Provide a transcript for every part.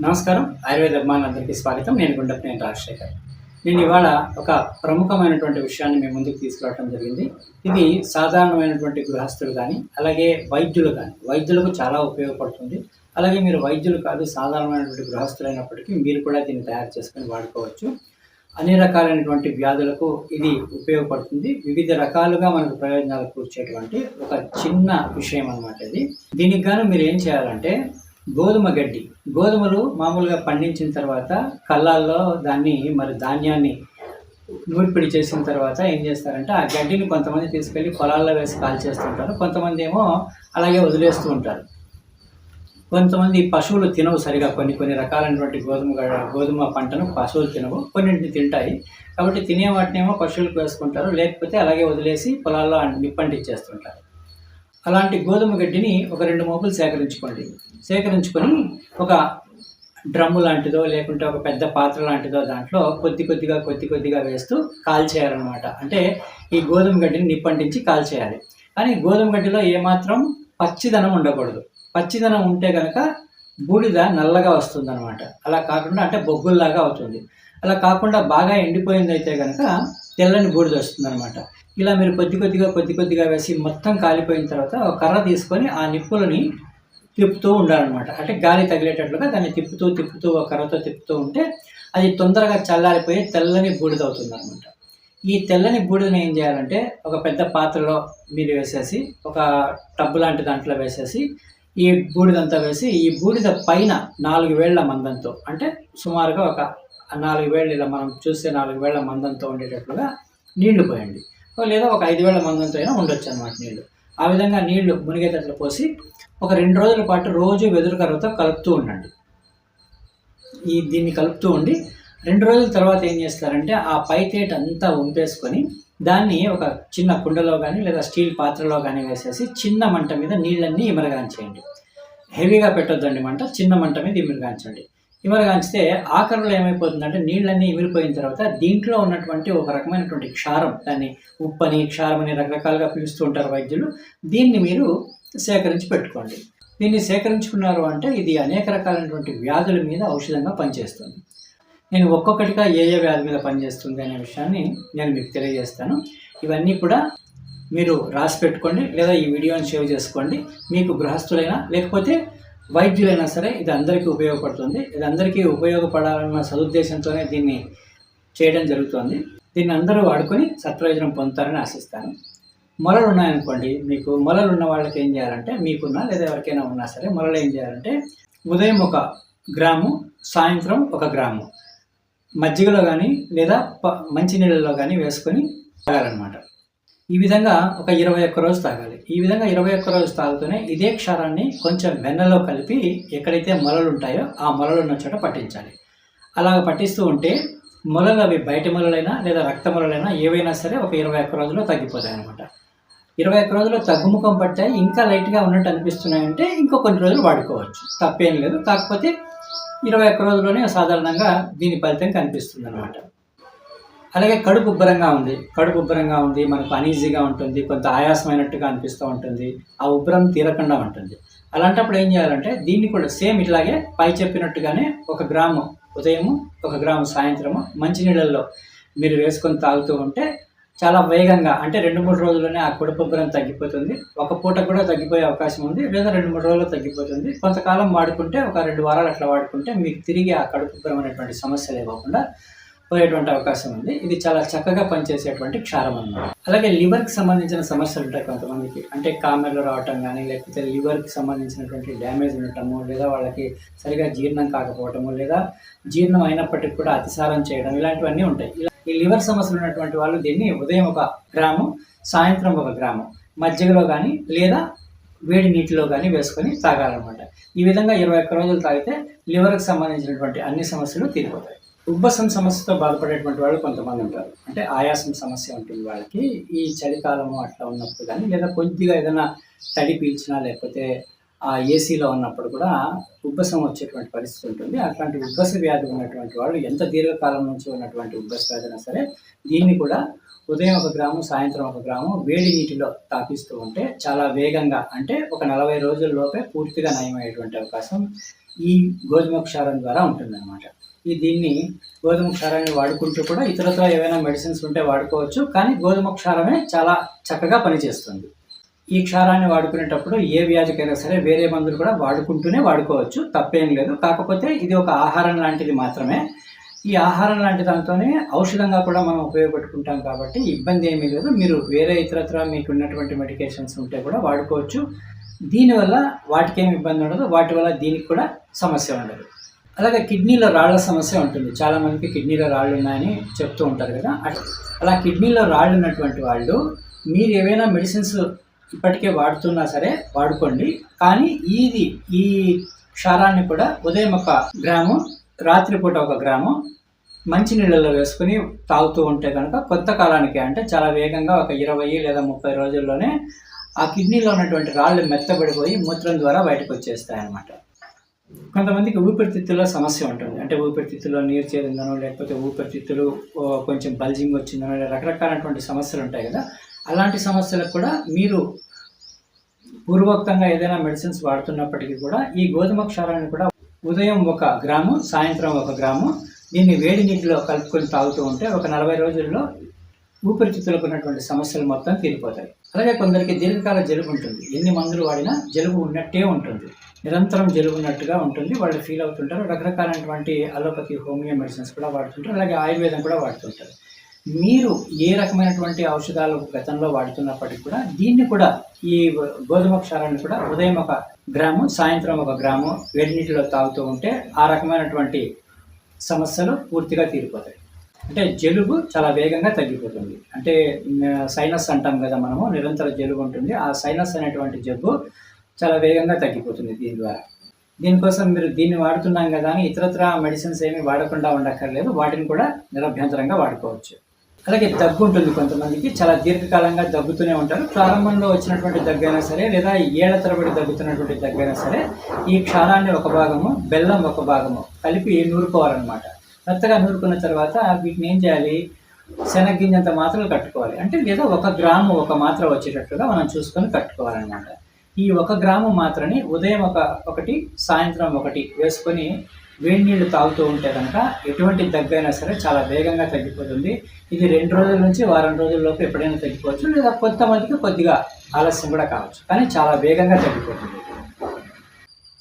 నమస్కారం. ఆయుర్వేద అభిమానులందరికీ స్వాగతం. నేను గుండప్పనేని రాజశేఖర్. నేను ఇవాళ ఒక ప్రముఖమైనటువంటి విషయాన్ని మీ ముందుకు తీసుకురావడం జరిగింది. ఇది సాధారణమైనటువంటి గృహస్థులు కానీ, అలాగే వైద్యులకు చాలా ఉపయోగపడుతుంది. అలాగే మీరు వైద్యులు కాదు, సాధారణమైనటువంటి గృహస్థులైనప్పటికీ మీరు కూడా దీన్ని తయారు చేసుకొని వాడుకోవచ్చు. అన్ని రకాలైనటువంటి వ్యాధులకు ఇది ఉపయోగపడుతుంది. వివిధ రకాలుగా మనకు ప్రయోజనాలు కూర్చేటువంటి ఒక చిన్న విషయం అన్నమాట ఇది. దీనికి గాను మీరు ఏం చేయాలంటే, గోధుమలు మామూలుగా పండించిన తర్వాత కళ్ళాల్లో ధాన్యాన్ని నూర్పిడి చేసిన తర్వాత ఏం చేస్తారంటే, ఆ గడ్డిని కొంతమంది తీసుకెళ్ళి పొలాల్లో వేసి కాల్చేస్తుంటారు. కొంతమంది ఏమో అలాగే వదిలేస్తూ ఉంటారు. కొంతమంది పశువులు తినవు సరిగా, కొన్ని రకాలైనటువంటి గోధుమ పంటను పశువులు తినవు, కొన్నింటిని తింటాయి. కాబట్టి తినే వాటినేమో పశువులకు వేసుకుంటారు, లేకపోతే అలాగే వదిలేసి పొలాల్లో నిప్పంటిచ్చేస్తుంటారు. అలాంటి గోధుమ గడ్డిని ఒక 2 మోపులు సేకరించుకొని ఒక డ్రమ్ము లాంటిదో లేకుంటే ఒక పెద్ద పాత్ర లాంటిదో దాంట్లో కొద్దిగా వేస్తూ కాల్చేయాలన్నమాట. అంటే ఈ గోధుమ గడ్డిని నిప్పంటించి కాల్చేయాలి. కానీ గోధుమ గడ్డిలో ఏమాత్రం పచ్చిదనం ఉండకూడదు. పచ్చిదనం ఉంటే కనుక బూడిద నల్లగా వస్తుందన్నమాట. అలా కాకుండా అంటే బొగ్గుల్లాగా అవుతుంది. అలా కాకుండా బాగా ఎండిపోయిందైతే కనుక తెల్లని బూడిద వస్తుందన్నమాట. ఇలా మీరు కొద్దిగా వేసి మొత్తం కాలిపోయిన తర్వాత ఒక కర్ర తీసుకొని ఆ నిప్పులని తిప్పుతూ ఉండాలన్నమాట. అంటే గాలి తగిలేటట్లుగా దాన్ని తిప్పుతూ ఒక కర్రతో తిప్పుతూ ఉంటే అది తొందరగా చల్లారిపోయి తెల్లని బూడిద అవుతుందన్నమాట. ఈ తెల్లని బూడిదని ఏం చేయాలంటే, ఒక పెద్ద పాత్రలో మీరు వేసేసి, ఒక టబ్బు లాంటి దాంట్లో వేసేసి, ఈ బూడిదంతా వేసి, ఈ బూడిద పైన 4 వేళ్ల మందంతో, అంటే సుమారుగా ఒక 4 వేళ్ళు, ఇలా మనం చూస్తే 4 వేళ్ల మందంతో ఉండేటట్లుగా నీళ్లు పోయండి. లేదా ఒక 5 వేళ్ల మందంతో అయినా ఉండొచ్చు అన్నమాట నీళ్లు. ఆ విధంగా నీళ్లు మునిగేటట్లు పోసి ఒక 2 రోజుల పాటు రోజు వెదురు కర్రతో కలుపుతూ ఉండండి. దీన్ని కలుపుతూ ఉండి 2 రోజుల తర్వాత ఏం చేస్తారంటే, ఆ పైతేట అంతా వంపేసుకొని దాన్ని ఒక చిన్న కుండలో కానీ లేదా స్టీల్ పాత్రలో కానీ వేసేసి చిన్న మంట మీద నీళ్ళన్నీ ఇమరగాంచేయండి. హెవీగా పెట్టొద్దండి మంట, చిన్న మంట మీద ఇమరగాంచండి. ఇమరగాంచితే ఆఖరిలో ఏమైపోతుందంటే, నీళ్ళన్నీ ఇమిరిపోయిన తర్వాత దీంట్లో ఉన్నటువంటి ఒక రకమైనటువంటి క్షారం, దాన్ని ఉప్పని క్షారమని రకరకాలుగా పిలుస్తూ ఉంటారు వైద్యులు. దీన్ని మీరు సేకరించి పెట్టుకోండి. దీన్ని సేకరించుకున్నారు అంటే ఇది అనేక రకాలైనటువంటి వ్యాధుల మీద ఔషధంగా పనిచేస్తుంది. నేను ఒక్కొక్కటిగా ఏ వ్యాధి మీద పనిచేస్తుంది అనే విషయాన్ని నేను మీకు తెలియజేస్తాను. ఇవన్నీ కూడా మీరు రాసి పెట్టుకోండి, లేదా ఈ వీడియోని సేవ్ చేసుకోండి. మీకు గృహస్థులైనా లేకపోతే వైద్యులైనా సరే ఇది అందరికీ ఉపయోగపడుతుంది. ఇది అందరికీ ఉపయోగపడాలన్న సదుద్దేశంతోనే దీన్ని చేయడం జరుగుతుంది. దీన్ని అందరూ వాడుకొని సత్ప్రయోజనం పొందుతారని ఆశిస్తాను. మొలలు ఉన్నాయనుకోండి, మీకు మొలలు ఉన్న వాళ్ళకి ఏం చేయాలంటే, మీకున్నా లేదా ఎవరికైనా ఉన్నా సరే, మొలలు ఏం చేయాలంటే, ఉదయం 1 గ్రాము, సాయంత్రం 1 గ్రాము మజ్జిగలో కానీ లేదా మంచినీళ్ళలో కానీ వేసుకొని తాగాలన్నమాట. ఈ విధంగా ఒక 21 రోజు తాగాలి. ఈ విధంగా 21 రోజు తాగుతూనే ఇదే క్షారాన్ని కొంచెం వెన్నలో కలిపి ఎక్కడైతే మొలలు ఉంటాయో ఆ మొలలు ఉన్న చోట పట్టించాలి. అలాగ పట్టిస్తూ ఉంటే మొలలు, అవి బయట మొలలైనా లేదా రక్త మొలలైనా ఏవైనా సరే ఒక 21 రోజుల్లో తగ్గిపోతాయి అన్నమాట. 21 రోజుల్లో తగ్గుముఖం పట్టాయి, ఇంకా లైట్గా ఉన్నట్టు అనిపిస్తున్నాయంటే ఇంకో కొన్ని రోజులు వాడుకోవచ్చు, తప్పేం లేదు. కాకపోతే 21 రోజుల్లోనే సాధారణంగా దీని ఫలితం కనిపిస్తుంది అన్నమాట. అలాగే కడుపు ఉబ్బరంగా ఉంది, మనకు అనీజీగా ఉంటుంది, కొంత ఆయాసమైనట్టుగా అనిపిస్తూ ఉంటుంది, ఆ ఉబ్బరం తీరకుండా ఉంటుంది. అలాంటప్పుడు ఏం చేయాలంటే, దీన్ని కూడా సేమ్ ఇట్లాగే పై చెప్పినట్టుగానే 1 గ్రాము ఉదయము, 1 గ్రాము సాయంత్రము మంచినీళ్ళల్లో మీరు వేసుకొని తాగుతూ ఉంటే చాలా వేగంగా, అంటే 2-3 రోజుల్లోనే ఆ కడుపు ఉబ్బరం తగ్గిపోతుంది. ఒక పూట కూడా తగ్గిపోయే అవకాశం ఉంది, లేదా 2-3 రోజుల్లో తగ్గిపోతుంది. కొంతకాలం వాడుకుంటే, ఒక 2 వారాలు అట్లా వాడుకుంటే మీకు తిరిగి ఆ కడుపు ఉబ్బరం అనేటువంటి సమస్యలు ఇవ్వకుండా పోయేటువంటి అవకాశం ఉంది. ఇది చాలా చక్కగా పనిచేసేటువంటి క్షారం అన్నమాట. అలాగే లివర్కి సంబంధించిన సమస్యలు ఉంటాయి కొంతమందికి, అంటే కామెర్లు రావటం కానీ, లేకపోతే లివర్కి సంబంధించినటువంటి డ్యామేజ్ ఉండటము, లేదా వాళ్ళకి సరిగా జీర్ణం కాకపోవటము, లేదా జీర్ణం అయినప్పటికీ కూడా అతిసారం చేయడం, ఇలాంటివన్నీ ఉంటాయి. ఈ లివర్ సమస్యలు ఉన్నటువంటి వాళ్ళు దీన్ని ఉదయం 1 గ్రాము, సాయంత్రం 1 గ్రాము మజ్జిగలో కానీ లేదా వేడి నీటిలో కానీ వేసుకొని తాగాలన్నమాట. ఈ విధంగా 21 రోజులు తాగితే లివర్కి సంబంధించినటువంటి అన్ని సమస్యలు తీరిపోతాయి. ఉబ్బసం సమస్యతో బాధపడేటువంటి వాళ్ళు కొంతమంది ఉంటారు. అంటే ఆయాసం సమస్య ఉంటుంది వాళ్ళకి. ఈ చలికాలము అట్లా ఉన్నప్పుడు కానీ, లేదా కొద్దిగా ఏదైనా తడి పీల్చినా, లేకపోతే ఆ ఏసీలో ఉన్నప్పుడు కూడా ఉబ్బసం వచ్చేటువంటి పరిస్థితి ఉంటుంది. అట్లాంటి ఉబ్బస వ్యాధి ఉన్నటువంటి వాళ్ళు, ఎంత దీర్ఘకాలం నుంచి ఉన్నటువంటి ఉబ్బస వ్యాధి అయినా సరే, దీన్ని కూడా ఉదయం 1 గ్రాము, సాయంత్రం 1 గ్రాము వేడి నీటిలో తాపిస్తూ ఉంటే చాలా వేగంగా, అంటే ఒక 40 రోజుల్లోపే పూర్తిగా నయమయ్యేటువంటి అవకాశం ఈ గోధుమ క్షారం ద్వారా ఉంటుందన్నమాట. దీన్ని గోధుమ క్షారాన్ని వాడుకుంటూ కూడా ఇతరత్ర ఏవైనా మెడిసిన్స్ ఉంటే వాడుకోవచ్చు, కానీ గోధుమ క్షారమే చాలా చక్కగా పనిచేస్తుంది. ఈ క్షారాన్ని వాడుకునేటప్పుడు ఏ వ్యాధికైనా సరే వేరే మందులు కూడా వాడుకుంటూనే వాడుకోవచ్చు, తప్పేం లేదు. కాకపోతే ఇది ఒక ఆహారం లాంటిది మాత్రమే. ఈ ఆహారం లాంటి దాంతోనే ఔషధంగా కూడా మనం ఉపయోగపెట్టుకుంటాం కాబట్టి ఇబ్బంది ఏమీ లేదు. మీరు వేరే ఇతరత్ర మీకు ఉన్నటువంటి మెడికేషన్స్ ఉంటే కూడా వాడుకోవచ్చు. దీనివల్ల వాటికేమి ఇబ్బంది ఉండదు, వాటి వల్ల దీనికి కూడా సమస్య ఉండదు. అలాగే కిడ్నీలో రాళ్ల సమస్య ఉంటుంది. చాలామందికి కిడ్నీలో రాళ్ళు ఉన్నాయని చెప్తూ ఉంటారు కదా. అలా కిడ్నీలో రాళ్ళు ఉన్నటువంటి వాళ్ళు మీరు ఏవైనా మెడిసిన్స్ ఇప్పటికే వాడుతున్నా సరే వాడుకోండి, కానీ ఈ క్షారాన్ని కూడా ఉదయం 1 గ్రాము, రాత్రిపూట 1 గ్రాము మంచినీళ్ళలో వేసుకుని తాగుతూ ఉంటే కనుక కొంత కాలానికి, అంటే చాలా వేగంగా ఒక 20 లేదా 30 రోజుల్లోనే ఆ కిడ్నీలో ఉన్నటువంటి రాళ్ళు మెత్తబడిపోయి మూత్రం ద్వారా బయటకు వచ్చేస్తాయి అన్నమాట. కొంతమందికి ఊపిరితిత్తుల్లో సమస్య ఉంటుంది. అంటే ఊపిరితిత్తులో నీరు చేరిందనో, లేకపోతే ఊపిరితిత్తులు కొంచెం బల్జింగ్ వచ్చిందనో, రకరకాలైనటువంటి సమస్యలు ఉంటాయి కదా. అలాంటి సమస్యలకు కూడా మీరు పూర్వోక్తంగా ఏదైనా మెడిసిన్స్ వాడుతున్నప్పటికీ కూడా ఈ గోధుమ క్షారాన్ని కూడా ఉదయం 1 గ్రాము, సాయంత్రం 1 గ్రాము దీన్ని వేడి నీటిలో కలుపుకొని తాగుతూ ఉంటే ఒక 40 రోజుల్లో ఊపిరితిత్తులకు ఉన్నటువంటి సమస్యలు మొత్తం తీరిపోతాయి. అలాగే కొందరికి దీర్ఘకాల జలుబు ఉంటుంది. ఎన్ని మందులు వాడినా జలుబు ఉన్నట్టే ఉంటుంది, నిరంతరం జలుబు ఉన్నట్టుగా ఉంటుంది. వాళ్ళు ఫీల్ అవుతుంటారు. రకరకాలైనటువంటి అలోపతి, హోమియో మెడిసిన్స్ కూడా వాడుతుంటారు. అలాగే ఆయుర్వేదం కూడా వాడుతుంటారు. మీరు ఏ రకమైనటువంటి ఔషధాలు గతంలో వాడుతున్నప్పటికీ కూడా దీన్ని కూడా, ఈ గోధుమ క్షారాన్ని కూడా ఉదయం 1 గ్రాము, సాయంత్రం 1 గ్రాము వేడి నీటిలో తాగుతూ ఉంటే ఆ రకమైనటువంటి సమస్యలు పూర్తిగా తీరిపోతాయి. అంటే జలుబు చాలా వేగంగా తగ్గిపోతుంది. అంటే సైనస్ అంటాం కదా మనము, నిరంతర జలుబు ఉంటుంది. ఆ సైనస్ అనేటువంటి జబ్బు చాలా వేగంగా తగ్గిపోతుంది దీని ద్వారా. దీనికోసం మీరు దీన్ని వాడుతున్నాం కదా అని ఇతరత్ర మెడిసిన్స్ ఏమీ వాడకుండా ఉండక్కర్లేదు, వాటిని కూడా నిరభ్యంతరంగా వాడుకోవచ్చు. అలాగే దగ్గు ఉంటుంది కొంతమందికి, చాలా దీర్ఘకాలంగా దగ్గుతూనే ఉంటారు. ప్రారంభంలో వచ్చినటువంటి దగ్గైనా సరే, లేదా ఏళ్ల తరబడి దగ్గుతున్నటువంటి దగ్గైనా సరే, ఈ క్షారాన్ని 1 భాగము, బెల్లం 1 భాగము కలిపి నూరుకోవాలన్నమాట. మెత్తగా నూరుకున్న తర్వాత వీటిని ఏం చేయాలి, శనగ్గింజంత మాత్రలు కట్టుకోవాలి. అంటే లేదా 1 గ్రాము 1 మాత్ర వచ్చేటట్టుగా మనం చూసుకొని కట్టుకోవాలన్నమాట. ఈ 1 గ్రాము మాత్రని ఉదయం 1, సాయంత్రం 1 వేసుకొని వేడి నీళ్ళు తాగుతూ ఉంటే కనుక ఎటువంటి దగ్గైనా సరే చాలా వేగంగా తగ్గిపోతుంది. ఇది 2 రోజుల నుంచి వారం రోజుల్లోపు ఎప్పుడైనా తగ్గిపోవచ్చు, లేదా కొంతమందికి కొద్దిగా ఆలస్యం కూడా కావచ్చు, కానీ చాలా వేగంగా తగ్గిపోతుంది.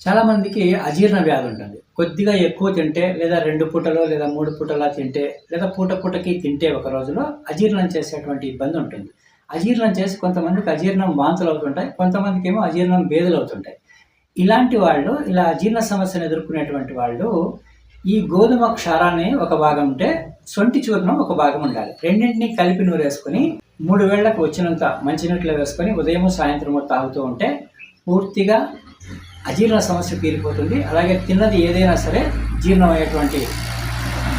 చాలామందికి అజీర్ణ వ్యాధి ఉంటుంది. కొద్దిగా ఎక్కువ తింటే, లేదా 2 పూటలో లేదా 3 పూటలా తింటే, లేదా పూటకి తింటే ఒక రోజులో అజీర్ణం చేసేటువంటి ఇబ్బంది ఉంటుంది. అజీర్ణం చేసి కొంతమందికి అజీర్ణం వాంతులు అవుతుంటాయి, కొంతమందికి ఏమో అజీర్ణం బేదులు అవుతుంటాయి. ఇలాంటి వాళ్ళు, ఇలా అజీర్ణ సమస్యను ఎదుర్కొనేటువంటి వాళ్ళు ఈ గోధుమ క్షారాన్ని 1 భాగం ఉంటే సొంటి చూర్ణం 1 భాగం ఉండాలి. రెండింటినీ కలిపి నూరేసుకొని 3 వేళ్లకు వచ్చినంత మంచినీటిలో వేసుకొని ఉదయం సాయంత్రము తాగుతూ ఉంటే పూర్తిగా అజీర్ణ సమస్య తీరిపోతుంది. అలాగే తిన్నది ఏదైనా సరే జీర్ణం అయ్యేటువంటి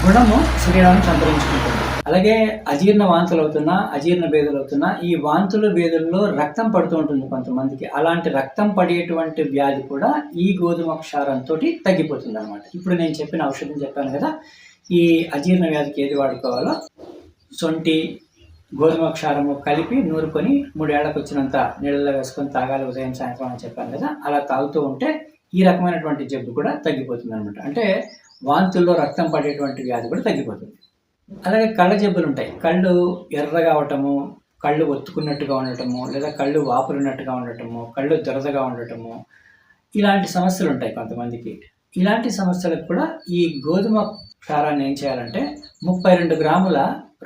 గుణము శరీరాన్ని సంతరించుకుంటుంది. అలాగే అజీర్ణ వాంతులు అవుతున్నా, అజీర్ణ బేదులు అవుతున్నా, ఈ వాంతులు బేదుల్లో రక్తం పడుతూ ఉంటుంది కొంతమందికి. అలాంటి రక్తం పడేటువంటి వ్యాధి కూడా ఈ గోధుమ క్షారంతో తగ్గిపోతుంది అన్నమాట. ఇప్పుడు నేను చెప్పిన ఔషధం చెప్పాను కదా, ఈ అజీర్ణ వ్యాధికి ఏది వాడుకోవాలో సొంటి, గోధుమ క్షారము కలిపి నూరుకొని 3 ఏళ్లకు వచ్చినంత నీళ్ళలో వేసుకొని తాగాలి ఉదయం సాయంత్రం అని చెప్పాను కదా. అలా తాగుతూ ఉంటే ఈ రకమైనటువంటి జబ్బు కూడా తగ్గిపోతుంది అనమాట. అంటే వాంతుల్లో రక్తం పడేటువంటి వ్యాధి కూడా తగ్గిపోతుంది. అలాగే కళ్ళ జబ్బులు ఉంటాయి. కళ్ళు ఎర్రగా అవటము, కళ్ళు ఒత్తుకున్నట్టుగా ఉండటము, లేదా కళ్ళు వాపులున్నట్టుగా ఉండటము, కళ్ళు దురదగా ఉండటము, ఇలాంటి సమస్యలు ఉంటాయి కొంతమందికి. ఇలాంటి సమస్యలకు కూడా ఈ గోధుమ క్షారాన్ని ఏం చేయాలంటే 32 గ్రాముల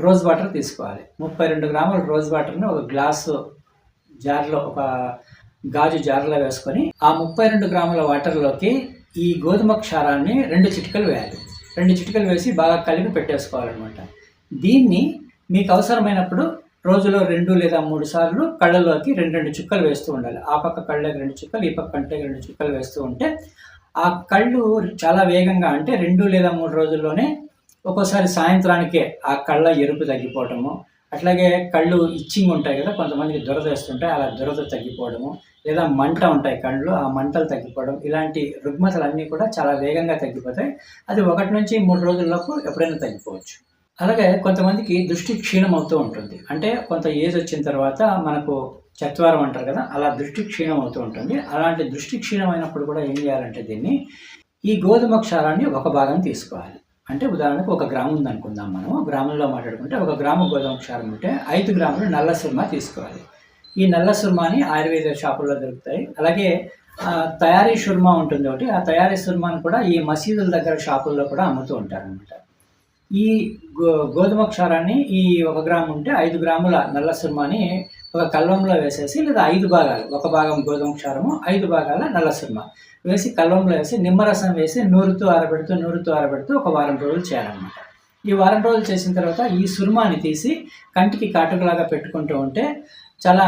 రోజ్ వాటర్ తీసుకోవాలి. 32 గ్రాముల రోజ్ వాటర్ని 1 గ్లాసు జార్లో, ఒక గాజు జార్లో వేసుకొని ఆ 32 గ్రాముల వాటర్లోకి ఈ గోధుమ క్షారాన్ని 2 చిటికలు వేయాలి. 2 చిటికలు వేసి బాగా కలిపి పెట్టేసుకోవాలన్నమాట. దీన్ని మీకు అవసరమైనప్పుడు రోజులో 2 లేదా 3 సార్లు కళ్ళలోకి 2 చుక్కలు వేస్తూ ఉండాలి. ఆ పక్క కళ్ళకి 2 చుక్కలు, ఈ పక్క కంటే 2 చుక్కలు వేస్తూ ఉంటే ఆ కళ్ళు చాలా వేగంగా, అంటే 2 లేదా 3 రోజుల్లోనే, ఒక్కోసారి సాయంత్రానికే ఆ కళ్ళ ఎరుపు తగ్గిపోవటము, అట్లాగే కళ్ళు ఇచ్చింగ్ ఉంటాయి కదా, కొంతమందికి దురద వేస్తుంటాయి, అలా దురద తగ్గిపోవడము, లేదా మంట ఉంటాయి కళ్ళు, ఆ మంటలు తగ్గిపోవడం, ఇలాంటి రుగ్మతలన్నీ కూడా చాలా వేగంగా తగ్గిపోతాయి. అది 1 నుంచి 3 రోజుల్లోపు ఎప్పుడైనా తగ్గిపోవచ్చు. అలాగే కొంతమందికి దృష్టి క్షీణం అవుతూ ఉంటుంది. అంటే కొంత ఏజ్ వచ్చిన తర్వాత మనకు చత్వారం అంటారు కదా, అలా దృష్టి క్షీణం అవుతూ ఉంటుంది. అలాంటి దృష్టి క్షీణం అయినప్పుడు కూడా ఏం చేయాలంటే దీన్ని, ఈ గోధుమ క్షారాన్ని ఒక భాగం తీసుకోవాలి. అంటే ఉదాహరణకు 1 గ్రాము ఉందనుకుందాం మనం. గ్రాముల్లో మాట్లాడుకుంటే 1 గ్రాము గోధుమ క్షారం ఉంటే 5 గ్రాములు నల్ల సుర్మ తీసుకోవాలి. ఈ నల్ల సుర్మాని ఆయుర్వేద షాపుల్లో దొరుకుతాయి. అలాగే తయారీ సుర్మా ఉంటుంది ఒకటి. ఆ తయారీ సుర్మాను కూడా ఈ మసీదుల దగ్గర షాపుల్లో కూడా అమ్ముతూ ఉంటారనమాట. ఈ గోధుమ క్షారాన్ని ఈ 1 గ్రాము ఉంటే 5 గ్రాముల నల్ల సుర్మాని ఒక కల్వంలో వేసేసి, లేదా 5 భాగాలు, 1 భాగం గోధుమ క్షారము, 5 భాగాల నల్ల సుర్మ వేసి కల్వంలో వేసి నిమ్మరసం వేసి నూరుతూ ఆరబెడుతూ ఒక వారం రోజులు చేయాలన్నమాట. ఈ వారం రోజులు చేసిన తర్వాత ఈ సుర్మాని తీసి కంటికి కాటుకలాగా పెట్టుకుంటూ ఉంటే చాలా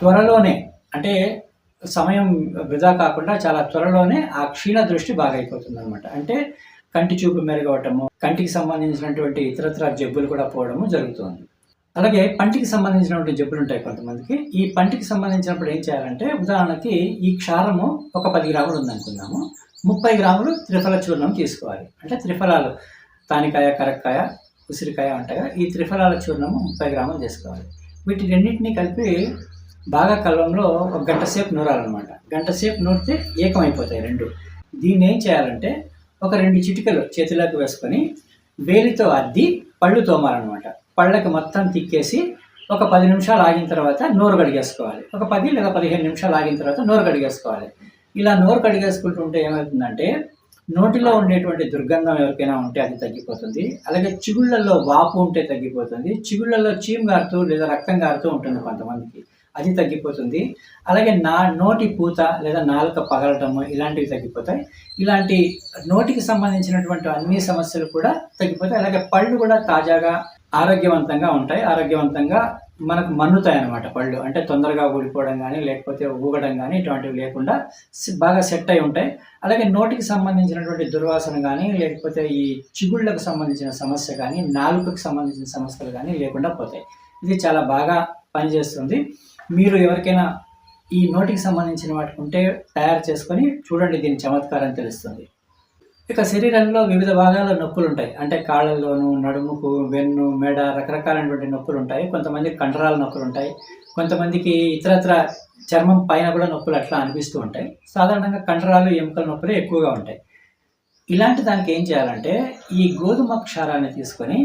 త్వరలోనే, అంటే సమయం వృధా కాకుండా చాలా త్వరలోనే ఆ క్షీణ దృష్టి బాగా అయిపోతుంది అనమాట. అంటే కంటి చూపు మెరుగవటము, కంటికి సంబంధించినటువంటి ఇతరత్ర జబ్బులు కూడా పోవడము జరుగుతుంది. అలాగే పంటికి సంబంధించినటువంటి జబ్బులు ఉంటాయి కొంతమందికి. ఈ పంటికి సంబంధించినప్పుడు ఏం చేయాలంటే, ఉదాహరణకి ఈ క్షారము ఒక 10 గ్రాములు ఉందనుకుందాము. 30 గ్రాములు త్రిఫల చూర్ణం తీసుకోవాలి. అంటే త్రిఫలాలు, తానికాయ, కరక్కాయ, ఉసిరికాయ ఉంటాయి కదా, ఈ త్రిఫలాల చూర్ణము 30 గ్రాములు తీసుకోవాలి. వీటి రెండింటినీ కలిపి బాగా కల్వంలో 1 గంట సేపు నూరాలన్నమాట. గంట సేపు నూరితే ఏకమైపోతాయి రెండు. దీన్ని ఏం చేయాలంటే, ఒక 2 చిటికలు చేతిలోకి వేసుకొని వేలితో అద్ది పళ్ళు తోమాలన్నమాట. పళ్ళకి మొత్తం తిక్కేసి ఒక 10 నిమిషాలు ఆగిన తర్వాత నోరు కడిగేసుకోవాలి. ఒక 10 లేదా 15 నిమిషాలు ఆగిన తర్వాత నోరు కడిగేసుకోవాలి. ఇలా నోరు కడిగేసుకుంటుంటే ఏమవుతుందంటే, నోటిలో ఉండేటువంటి దుర్గంధం ఎవరికైనా ఉంటే అది తగ్గిపోతుంది. అలాగే చిగుళ్ళల్లో వాపు ఉంటే తగ్గిపోతుంది. చిగుళ్ళల్లో చీము గారుతూ లేదా రక్తం గారుతూ ఉంటుంది కొంతమందికి, అది తగ్గిపోతుంది. అలాగే నోటి పూత లేదా నాలుక పగలటము ఇలాంటివి తగ్గిపోతాయి. ఇలాంటి నోటికి సంబంధించినటువంటి అన్ని సమస్యలు కూడా తగ్గిపోతాయి. అలాగే పళ్ళు కూడా తాజాగా ఆరోగ్యవంతంగా ఉంటాయి. ఆరోగ్యవంతంగా మనకు మన్నుతాయి అన్నమాట పళ్ళు. అంటే తొందరగా ఊడిపోవడం కానీ, లేకపోతే ఊగడం కానీ ఇటువంటివి లేకుండా బాగా సెట్ అయి ఉంటాయి. అలాగే నోటికి సంబంధించినటువంటి దుర్వాసన కానీ, లేకపోతే ఈ చిగుళ్ళకు సంబంధించిన సమస్య కానీ, నాలుకకు సంబంధించిన సమస్యలు కానీ లేకుండా పోతాయి. ఇది చాలా బాగా పనిచేస్తుంది. మీరు ఎవరికైనా ఈ నోటికి సంబంధించిన వాటికి ఉంటే తయారు చేసుకొని చూడండి, దీని చమత్కారం తెలుస్తుంది. ఇక శరీరంలో వివిధ భాగాల్లో నొప్పులు ఉంటాయి. అంటే కాళ్ళల్లోనూ, నడుముకు, వెన్ను, మెడ రకరకాలైనటువంటి నొప్పులు ఉంటాయి. కొంతమందికి కండరాల నొప్పులు ఉంటాయి. కొంతమందికి ఇతరత్ర చర్మం పైన కూడా నొప్పులు అట్లా అనిపిస్తూ ఉంటాయి. సాధారణంగా కండరాలు, ఎముకల నొప్పులు ఎక్కువగా ఉంటాయి. ఇలాంటి దానికి ఏం చేయాలంటే, ఈ గోధుమ క్షారాన్ని తీసుకొని,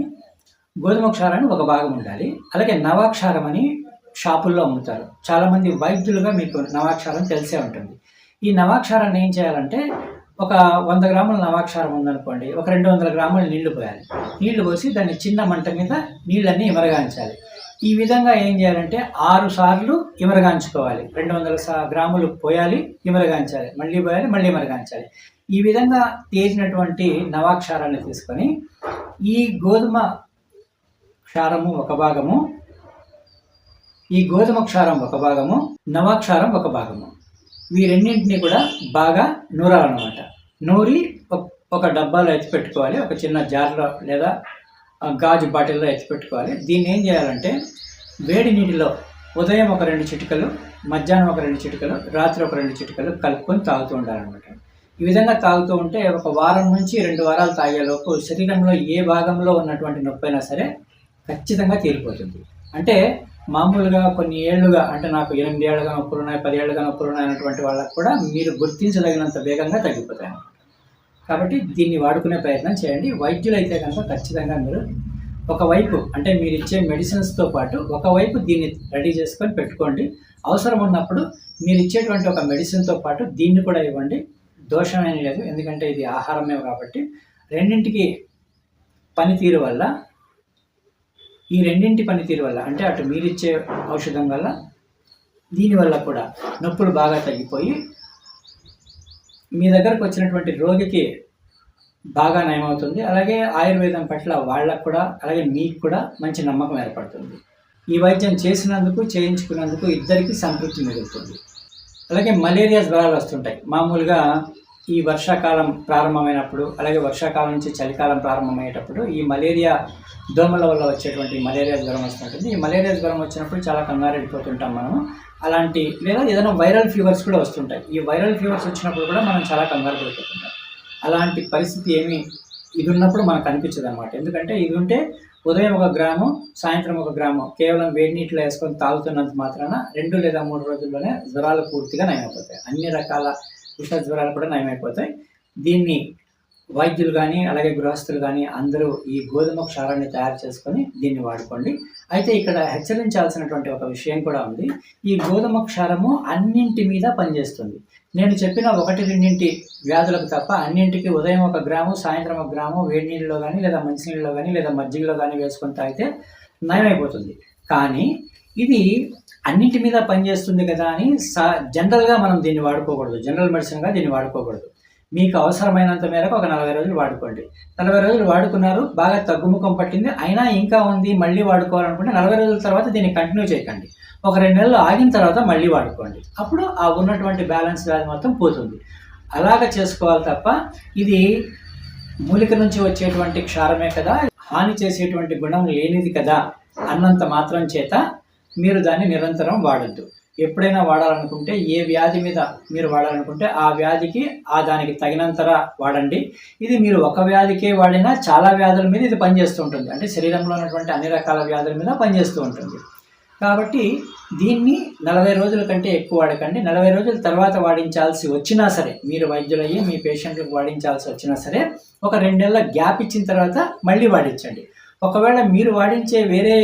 గోధుమ క్షారాన్ని 1 భాగం ఉండాలి. అలాగే నవాక్షారం అని షాపుల్లో అమ్ముతారు. చాలామంది వైద్యులుగా మీకు నవాక్షారం తెలిసే ఉంటుంది. ఈ నవాక్షారాన్ని ఏం చేయాలంటే, ఒక 100 గ్రాముల నవాక్షారం ఉందనుకోండి, ఒక 200 గ్రాముల నీళ్లు పోయాలి. నీళ్లు పోసి దాన్ని చిన్న మంట మీద నీళ్ళన్నీ ఇమరగాంచాలి. ఈ విధంగా ఏం చేయాలంటే 6 సార్లు ఇమరగాంచుకోవాలి. 200 గ్రాములు పోయాలి, ఇమరగాంచాలి, మళ్ళీ పోయాలి, మళ్ళీ ఇమరగాంచాలి. ఈ విధంగా తేజినటువంటి నవాక్షారాన్ని తీసుకొని ఈ గోధుమ క్షారము 1 భాగము, ఈ గోధుమ క్షారం 1 భాగము, నవాక్షారం 1 భాగము, ఈ రెండింటినీ కూడా బాగా నూరాలన్నమాట. నూరి ఒక డబ్బాలో ఎత్తి పెట్టుకోవాలి. ఒక చిన్న జార్లో లేదా గాజు బాటిల్లో ఎత్తి పెట్టుకోవాలి. దీన్ని ఏం చేయాలంటే, వేడి నీటిలో ఉదయం ఒక 2 చిటికలు, మధ్యాహ్నం ఒక 2 చిటికలు, రాత్రి ఒక 2 చిటికలు కలుపుకొని తాగుతూ ఉండాలన్నమాట. ఈ విధంగా తాగుతూ ఉంటే 1 వారం నుంచి 2 వారాలు తాగేలోపు శరీరంలో ఏ భాగంలో ఉన్నటువంటి నొప్పి అయినా సరే ఖచ్చితంగా తీరిపోతుంది. అంటే మామూలుగా కొన్ని ఏళ్లుగా, అంటే నాకు 8 ఏళ్ళుగా నొప్పులు ఉన్నాయి, 10 ఏళ్ళుగా నొప్పులు ఉన్నాయి అన్నటువంటి వాళ్ళకు కూడా మీరు గుర్తించదగినంత వేగంగా తగ్గిపోతాయి అన్నమాట. కాబట్టి దీన్ని వాడుకునే ప్రయత్నం చేయండి. వైద్యులు అయితే కనుక ఖచ్చితంగా మీరు ఒకవైపు, అంటే మీరు ఇచ్చే మెడిసిన్స్తో పాటు ఒకవైపు దీన్ని రెడీ చేసుకొని పెట్టుకోండి. అవసరం ఉన్నప్పుడు మీరు ఇచ్చేటువంటి ఒక మెడిసిన్తో పాటు దీన్ని కూడా ఇవ్వండి. దోషమేం లేదు, ఎందుకంటే ఇది ఆహారమే కాబట్టి. రెండింటికి పనితీరు వల్ల, ఈ రెండింటి పనితీరు వల్ల, అంటే అటు మీరిచ్చే ఔషధం వల్ల, దీనివల్ల కూడా నొప్పులు బాగా తగ్గిపోయి మీ దగ్గరకు వచ్చినటువంటి రోగికి బాగా నయమవుతుంది. అలాగే ఆయుర్వేదం పట్ల వాళ్ళకు కూడా, అలాగే మీకు కూడా మంచి నమ్మకం ఏర్పడుతుంది. ఈ వైద్యం చేసినందుకు, చేయించుకున్నందుకు ఇద్దరికీ సంతృప్తి మిగులుతుంది. అలాగే మలేరియా జ్వరాలు వస్తుంటాయి మామూలుగా ఈ వర్షాకాలం ప్రారంభమైనప్పుడు, అలాగే వర్షాకాలం నుంచి చలికాలం ప్రారంభమయ్యేటప్పుడు ఈ మలేరియా దోమల వల్ల వచ్చేటువంటి మలేరియా జ్వరం వస్తుంటుంది. ఈ మలేరియా జ్వరం వచ్చినప్పుడు చాలా కంగారు వెళ్ళిపోతుంటాం మనము. అలాంటి, లేదా ఏదైనా వైరల్ ఫీవర్స్ కూడా వస్తుంటాయి. ఈ వైరల్ ఫీవర్స్ వచ్చినప్పుడు కూడా మనం చాలా కంగారు పడిపోతుంటాం. అలాంటి పరిస్థితి ఇది ఉన్నప్పుడు మనకు అనిపించదు అనమాట. ఎందుకంటే ఇది ఉంటే ఉదయం 1 గ్రాము, సాయంత్రం 1 గ్రాము కేవలం వేడి నీటిలో వేసుకొని తాగుతున్నంత మాత్రాన 2 లేదా 3 రోజుల్లోనే జ్వరాలు పూర్తిగా నయమైపోతాయి. అన్ని రకాల విష జ్వరాలు కూడా నయమైపోతాయి. దీన్ని వైద్యులు కానీ అలాగే గృహస్థులు కానీ అందరూ ఈ గోధుమ క్షారాన్ని తయారు చేసుకొని దీన్ని వాడుకోండి. అయితే ఇక్కడ హెచ్చరించాల్సినటువంటి ఒక విషయం కూడా ఉంది. ఈ గోధుమ క్షారము అన్నింటి మీద పనిచేస్తుంది. నేను చెప్పిన 1-2 వ్యాధులకు తప్ప అన్నింటికి ఉదయం 1 గ్రాము, సాయంత్రం 1 గ్రాము వేడి నీళ్ళలో కానీ లేదా మంచినీళ్ళలో కానీ లేదా మజ్జిగలో కానీ వేసుకొని తాగితే నయమైపోతుంది. కానీ ఇది అన్నింటి మీద పనిచేస్తుంది కదా అని జనరల్గా మనం దీన్ని వాడుకోకూడదు. జనరల్ మెడిసిన్గా దీన్ని వాడుకోకూడదు. మీకు అవసరమైనంత మేరకు ఒక 40 రోజులు వాడుకోండి. 40 రోజులు వాడుకున్నారు, బాగా తగ్గుముఖం పట్టింది, అయినా ఇంకా ఉంది, మళ్ళీ వాడుకోవాలనుకుంటే 40 రోజుల తర్వాత దీన్ని కంటిన్యూ చేయకండి. ఒక 2 నెలలు ఆగిన తర్వాత మళ్ళీ వాడుకోండి. అప్పుడు ఆ ఉన్నటువంటి బ్యాలెన్స్ వ్యాధి మొత్తం పోతుంది. అలాగ చేసుకోవాలి తప్ప ఇది మూలిక నుంచి వచ్చేటువంటి క్షారమే కదా, హాని చేసేటువంటి గుణం లేనిది కదా అన్నంత మాత్రం చేత మీరు దాన్ని నిరంతరం వాడద్దు. ఎప్పుడైనా వాడాలనుకుంటే ఏ వ్యాధి మీద మీరు వాడాలనుకుంటే ఆ వ్యాధికి దానికి తగినంతగా వాడండి. ఇది మీరు ఒక వ్యాధికే వాడినా చాలా వ్యాధుల మీద ఇది పనిచేస్తూ ఉంటుంది. అంటే శరీరంలో ఉన్నటువంటి అన్ని రకాల వ్యాధుల మీద పనిచేస్తూ ఉంటుంది. కాబట్టి దీన్ని 40 రోజుల కంటే ఎక్కువ వాడకండి. 40 రోజుల తర్వాత వాడించాల్సి వచ్చినా సరే, మీరు వైద్యులయ్యి మీ పేషెంట్లకు వాడించాల్సి వచ్చినా సరే ఒక 2 నెలల గ్యాప్ ఇచ్చిన తర్వాత మళ్ళీ వాడించండి. ఒకవేళ మీరు వాడించే వేరే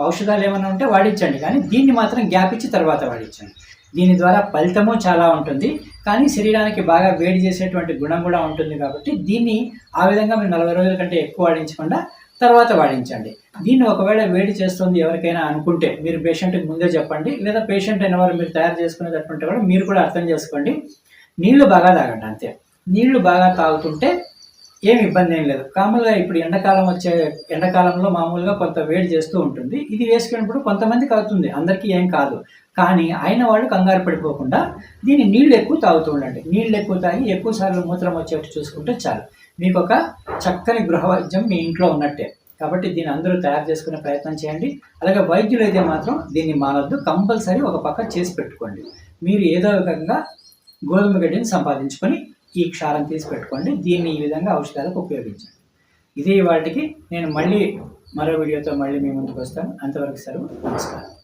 ఔషధాలు ఏమైనా ఉంటే వాడించండి, కానీ దీన్ని మాత్రం గ్యాప్ ఇచ్చి తర్వాత వాడించండి. దీని ద్వారా ఫలితము చాలా ఉంటుంది, కానీ శరీరానికి బాగా వేడి చేసేటువంటి గుణం కూడా ఉంటుంది. కాబట్టి దీన్ని ఆ విధంగా మీరు 40 రోజుల కంటే ఎక్కువ వాడించకుండా తర్వాత వాడించండి. దీన్ని ఒకవేళ వేడి చేస్తుంది ఎవరికైనా అనుకుంటే మీరు పేషెంట్కి ముందే చెప్పండి, లేదా పేషెంట్ అయిన వారు మీరు తయారు చేసుకునేటటువంటి కూడా మీరు కూడా అర్థం చేసుకోండి. నీళ్లు బాగా తాగండి అంతే. నీళ్లు బాగా తాగుతుంటే ఏమి ఇబ్బంది ఏం లేదు. మామూలుగా ఇప్పుడు ఎండాకాలంలో మామూలుగా కొంత వేడి చేస్తూ ఉంటుంది. ఇది వేసుకున్నప్పుడు కొంతమందికి అవుతుంది, అందరికీ ఏం కాదు. కానీ అయిన వాళ్ళు కంగారు పడిపోకుండా దీన్ని నీళ్ళు ఎక్కువ తాగుతూ ఉండండి. నీళ్ళు ఎక్కువ తాగి ఎక్కువ సార్లు మూత్రం వచ్చేట్టు చూసుకుంటే చాలు. మీకు ఒక చక్కని గృహ వైద్యం మీ ఇంట్లో ఉన్నట్టే. కాబట్టి దీన్ని అందరూ తయారు చేసుకునే ప్రయత్నం చేయండి. అలాగే వైద్యులు అయితే మాత్రం దీన్ని మానొద్దు. కంపల్సరీ ఒక పక్క చేసి పెట్టుకోండి. మీరు ఏదో విధంగా గోధుమ గడ్డిని సంపాదించుకొని ఈ క్షారం తీసి పెట్టుకోండి. దీన్ని ఈ విధంగా ఔషధాలకు ఉపయోగించండి. ఇదే వాటికి నేను మళ్ళీ మరో వీడియోతో మళ్ళీ మీ ముందుకు వస్తాను. అంతవరకు సెలవు. నమస్కారం.